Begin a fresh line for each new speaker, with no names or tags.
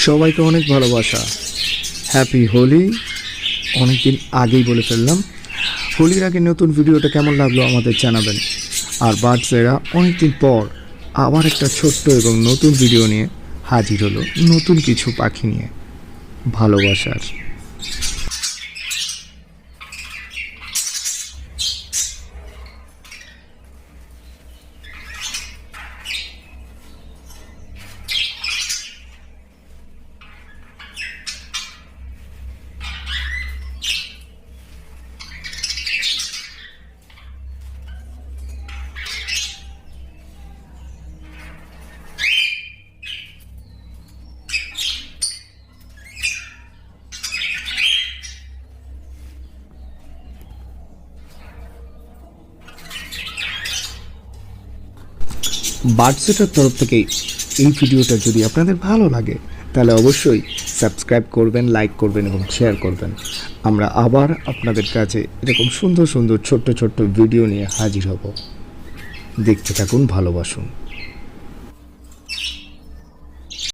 সবাইকে অনেক ভালোবাসা। হ্যাপি হোলি। অনেকদিন আগেই বলে ফেললাম। হোলির আগে নতুন ভিডিওটা কেমন লাগলো আমাদের জানাবেন। আর বার্ডসেরা অনেকদিন পর আবার একটা ছোট্ট এবং নতুন ভিডিও নিয়ে হাজির হলো, নতুন কিছু পাখি নিয়ে। ভালোবাসার বার্ডসেটার তরফ থেকে এই ভিডিওটা যদি আপনাদের ভালো লাগে তাহলে অবশ্যই সাবস্ক্রাইব করবেন, লাইক করবেন এবং শেয়ার করবেন। আমরা আবার আপনাদের কাছে এরকম সুন্দর সুন্দর ছোট্ট ছোট্ট ভিডিও নিয়ে হাজির হব। দেখতে থাকুন, ভালোবাসুন।